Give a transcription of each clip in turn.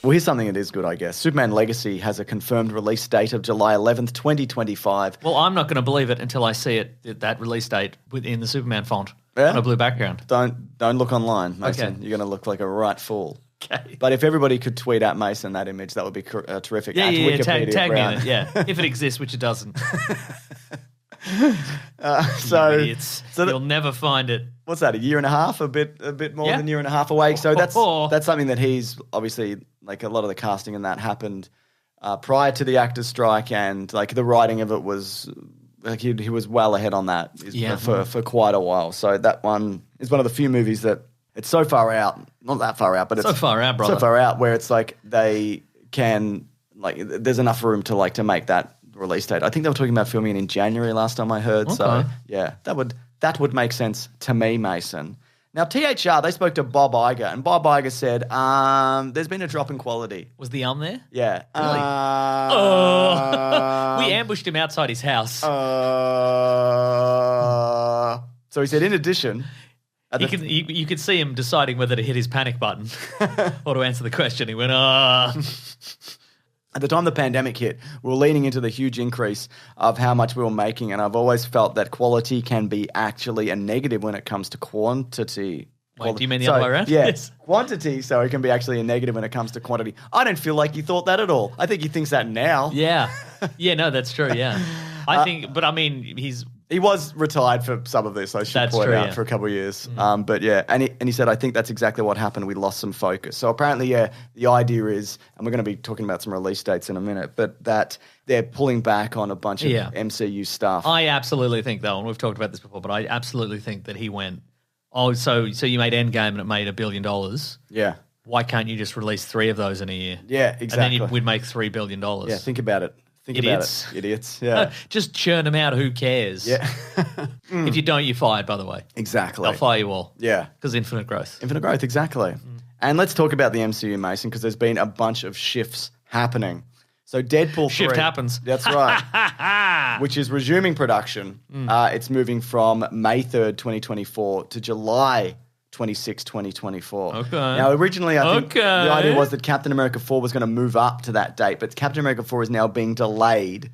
Well, here's something that is good, I guess. Superman Legacy has a confirmed release date of July 11th, 2025. Well, I'm not going to believe it until I see it, that release date within the Superman font Yeah? on a blue background. Don't look online, Mason. Okay. You're going to look like a right fool. Okay. But if everybody could tweet at Mason that image, that would be terrific. Yeah, At yeah, Wikipedia tag me Brown. in it, yeah. If it exists, which it doesn't. So You'll never find it. what's that? A year and a half? A bit more than a year and a half away. So that's something that he's obviously like a lot of the casting and that happened prior to the actors' strike, and like the writing of it was like he was well ahead on that for quite a while. So that one is one of the few movies that it's so far out, not that far out, but it's so far out, brother. So far out where it's like they can like there's enough room to make that release date. I think they were talking about filming it in January last time I heard. Okay. So yeah, that would make sense to me, Mason. Now THR, they spoke to Bob Iger, and Bob Iger said, "There's been a drop in quality." Was the there? Yeah. Really? We ambushed him outside his house. So he said, in addition. You could see him deciding whether to hit his panic button or to answer the question. He went, At the time the pandemic hit, we were leaning into the huge increase of how much we were making, and I've always felt that quality can be actually a negative when it comes to quantity. Wait, do you mean the other way around? Yeah, yes. Quantity, so it can be actually a negative when it comes to quantity. I don't feel like he thought that at all. I think he thinks that now. Yeah. Yeah, no, that's true, yeah. I think, but I mean, he was retired for some of this, I should point out, for a couple of years. But yeah, and he said, I think that's exactly what happened. We lost some focus. So apparently, yeah, the idea is, and we're going to be talking about some release dates in a minute, but that they're pulling back on a bunch of MCU stuff. I absolutely think, though, and we've talked about this before, but I absolutely think that he went, so you made Endgame and it made $1 billion. Yeah. Why can't you just release 3 of those in a year? Yeah, exactly. And then we'd make $3 billion. Yeah, think about it. Idiots. Yeah. Just churn them out. Who cares? Yeah. If you don't, you're fired, by the way. Exactly. They'll fire you all. Yeah. Because infinite growth. Infinite growth, exactly. And let's talk about the MCU, Mason, because there's been a bunch of shifts happening. So Deadpool 3. Shift happens. That's right. Which is resuming production. It's moving from May 3rd, 2024 to July 26, 2024. Okay. Now, originally, I think the idea was that Captain America 4 was going to move up to that date, but Captain America 4 is now being delayed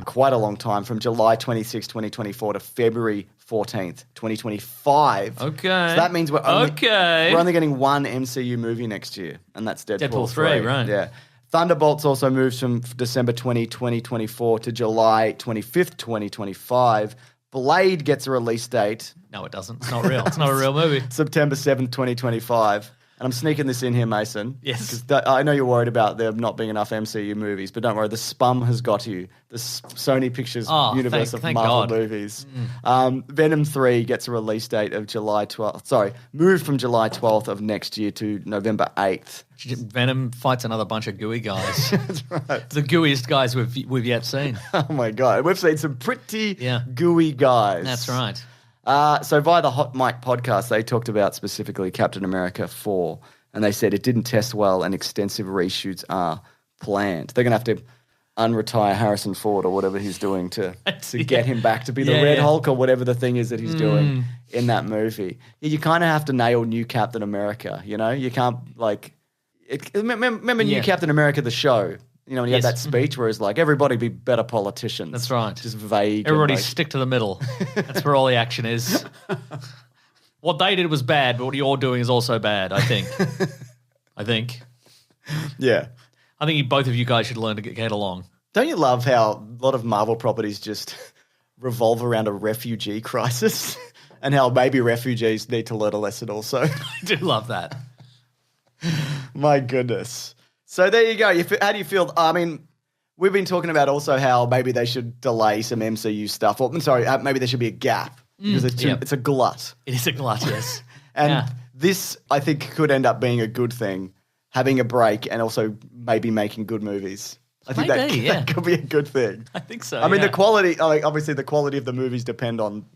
quite a long time from July 26, 2024 to February 14th, 2025. Okay. So that means we're only getting one MCU movie next year, and that's Deadpool 3, right. Yeah. Thunderbolts also moves from December 2024 to July 25th, 2025. Blade gets a release date. No, it doesn't. It's not real. It's not a real movie. September 7th, 2025. And I'm sneaking this in here, Mason. Yes. Because I know you're worried about there not being enough MCU movies, but don't worry, the spum has got you. The Sony Pictures universe of Marvel movies. Venom 3 gets a release date of July 12th. Sorry, moved from July 12th of next year to November 8th. Venom fights another bunch of gooey guys. That's right. The gooeyest guys we've yet seen. Oh, my God. We've seen some pretty gooey guys. That's right. So via the Hot Mic podcast, they talked about specifically Captain America 4, and they said it didn't test well and extensive reshoots are planned. They're going to have to unretire Harrison Ford or whatever he's doing to get him back to be the Red Hulk or whatever the thing is that he's doing in that movie. You kind of have to nail new Captain America, you know? You can't, like... remember New Captain America, the show? You know, when he had that speech where he's like, everybody be better politicians. That's right. Just vague. Everybody stick to the middle. That's where all the action is. What they did was bad, but what you're doing is also bad, I think. Yeah. I think both of you guys should learn to get along. Don't you love how a lot of Marvel properties just revolve around a refugee crisis and how maybe refugees need to learn a lesson also? I do love that. My goodness. So there you go. How do you feel? I mean, we've been talking about also how maybe they should delay some MCU stuff. Or, maybe there should be a gap because it's a glut. It is a glut, yes. And this, I think, could end up being a good thing, having a break and also maybe making good movies. I think that could be a good thing. I think so. I mean, the quality, obviously the quality of the movies depend on,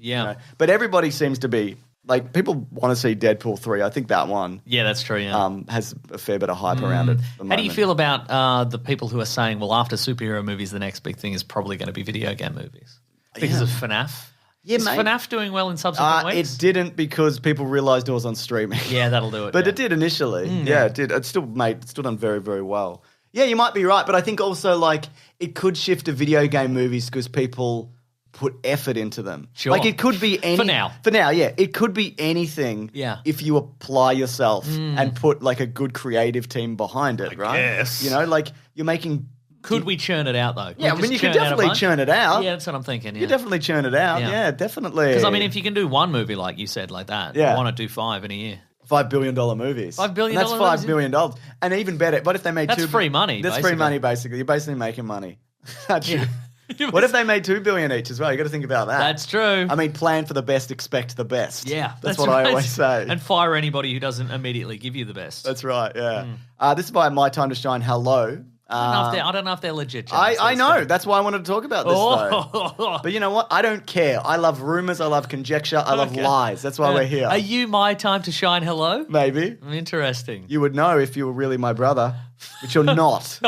but everybody seems to be, like, people want to see Deadpool 3. I think that one. Yeah, that's true, has a fair bit of hype around it. How do you feel about the people who are saying, well, after superhero movies, the next big thing is probably going to be video game movies? Because of FNAF? Yeah, Is mate. FNAF doing well in subsequent weeks? It didn't because people realised it was on streaming. Yeah, that'll do it. But yeah. it did initially. Yeah, it did. It's still done very, very well. Yeah, you might be right, but I think also like it could shift to video game movies because people put effort into them. Sure. Like it could be any For now. For now, yeah. It could be anything if you apply yourself and put like a good creative team behind it, right? guess. You know, like you're making Could we churn it out, though? Yeah, I mean, you could definitely churn it out. Yeah, that's what I'm thinking. You could definitely churn it out. Yeah, definitely. Because, I mean, if you can do one movie, like you said, like that, why not do 5 in a year? $5 billion movies. $5 billion And that's movies? $5 billion. And even better, what if they made That's free money, That's basically. free money, basically. You're basically making money. What if they made $2 billion each as well? You got to think about that. That's true. I mean, plan for the best, expect the best. Yeah. That's what I right. always say. And fire anybody who doesn't immediately give you the best. That's right, yeah. This is by My Time to Shine. Hello. I don't know if they're legit. I know. That's why I wanted to talk about this, though. But you know what? I don't care. I love rumors. I love conjecture. I love lies. That's why we're here. Are you My Time to Shine? Hello? Maybe. Interesting. You would know if you were really my brother, which you're not.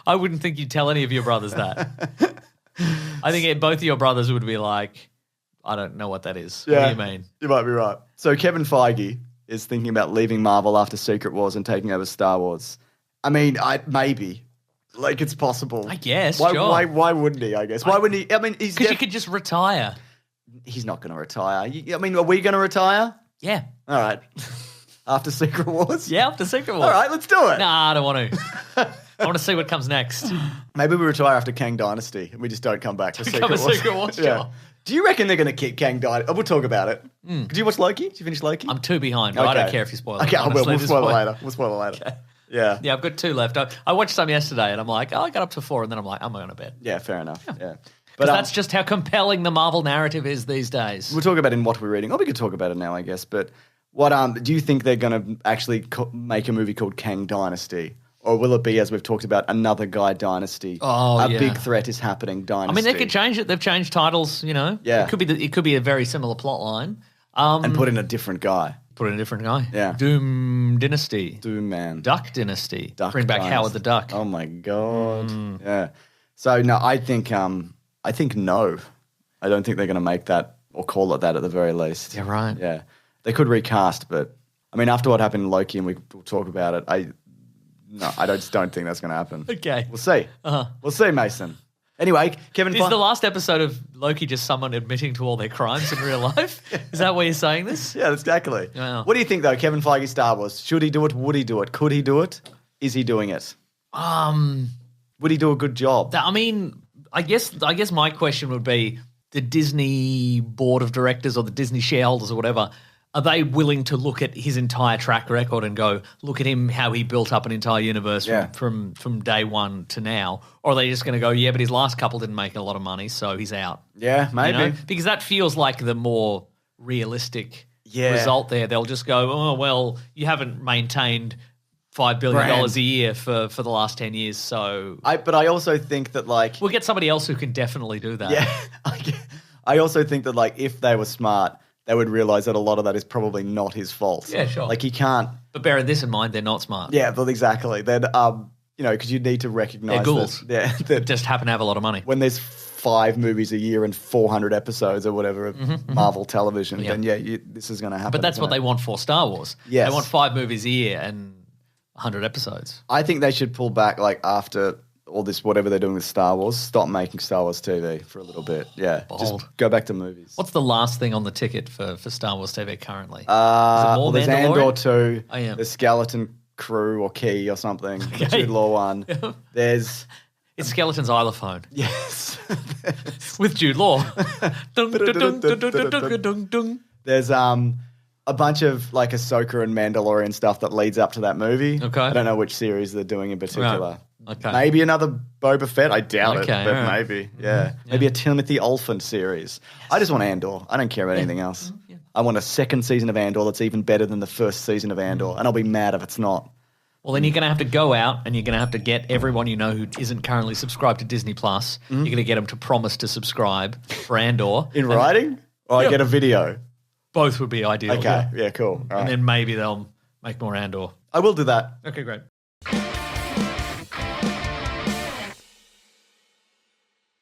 I wouldn't think you'd tell any of your brothers that. I think both of your brothers would be like, I don't know what that is. Yeah, What do you mean? You might be right. So Kevin Feige is thinking about leaving Marvel after Secret Wars and taking over Star Wars. I mean, maybe. Like, it's possible. I guess, Why, sure. why wouldn't he, I guess? Why wouldn't he? I mean, Because you could just retire. He's not going to retire. I mean, are we going to retire? Yeah. All right. After Secret Wars? Yeah, after Secret Wars. All right, let's do it. Nah, I don't want to. I want to see what comes next. Maybe we retire after Kang Dynasty and we just don't come back to Secret Wars. Secret Wars, sure. Do you reckon they're going to keep Kang Dynasty? We'll talk about it. Did you watch Loki? Did you finish Loki? I'm 2 behind, but I don't care if you spoil it. Okay, honestly, we'll at this spoil it point. later. We'll spoil it later. Okay. Yeah. Yeah, I've got 2 left. I watched some yesterday and I'm like, I got up to 4 and then I'm like, I'm going to bed. Yeah, fair enough. Yeah. But that's just how compelling the Marvel narrative is these days. We'll talk about it in what we're reading. Or we could talk about it now, I guess. But what do you think they're going to actually make a movie called Kang Dynasty? Or will it be, as we've talked about, another guy dynasty? Oh, a yeah. big threat is happening dynasty. I mean, they could change it. They've changed titles, you know. Yeah. It could be a very similar plot line. And put in a different guy. Put in a different guy. Yeah. Doom Dynasty. Doom Man. Duck Dynasty. Duck Bring back Dynasty. Howard the Duck. Oh my God. Yeah. So no, I think no. I don't think they're going to make that or call it that at the very least. Yeah, right. Yeah. They could recast, but I mean, after what happened in Loki, and we'll talk about it, I just don't think that's going to happen. Okay. We'll see. We'll see, Mason. Anyway, Kevin Is the last episode of Loki just someone admitting to all their crimes in real life? Is that why you're saying this? Yeah, exactly. Wow. What do you think, though, Kevin Feige Star Wars? Should he do it? Would he do it? Could he do it? Is he doing it? Would he do a good job? I mean, I guess my question would be the Disney board of directors or the Disney shareholders or whatever, are they willing to look at his entire track record and go, look at him, how he built up an entire universe from day one to now? Or are they just going to go, yeah, but his last couple didn't make a lot of money, so he's out? Yeah, maybe. You know? Because that feels like the more realistic result there. They'll just go, oh, well, you haven't maintained $5 billion a year for the last 10 years, so... But I also think that, like... We'll get somebody else who can definitely do that. Yeah. I also think that, like, if they were smart, they would realize that a lot of that is probably not his fault. Yeah, sure. Like, he can't... But bearing this in mind, they're not smart. Yeah, but exactly. Then, because you need to recognize... They're ghouls. That Just happen to have a lot of money. when there's 5 movies a year and 400 episodes or whatever of Marvel television, then, this is going to happen. But that's what they want for Star Wars. Yes. They want 5 movies a year and 100 episodes. I think they should pull back, like, after all this, whatever they're doing with Star Wars, stop making Star Wars TV for a little bit. Yeah. Bold. Just go back to movies. What's the last thing on the ticket for Star Wars TV currently? Well, there's Mandalorian? Andor 2, Oh, yeah. the Skeleton Crew or Key or something, the Okay. Jude Law one. There's... It's Skeleton's xylophone. Yes. With Jude Law. Dung, dung, dung, dung, dung, dung, dung, dung. There's a bunch of like Ahsoka and Mandalorian stuff that leads up to that movie. Okay. I don't know which series they're doing in particular. Right. Okay. Maybe another Boba Fett. I doubt it, Okay, but all right. maybe. Yeah. Maybe a Timothy Olyphant series. I just want Andor. I don't care about anything else. I want a second season of Andor that's even better than the first season of Andor, and I'll be mad if it's not. Well, then you're going to have to go out and you're going to have to get everyone you know who isn't currently subscribed to Disney Plus. You're going to get them to promise to subscribe for Andor. In writing? Or I Yeah. get a video? Both would be ideal. Okay. Yeah, cool. All right. And then maybe they'll make more Andor. I will do that. Okay, great.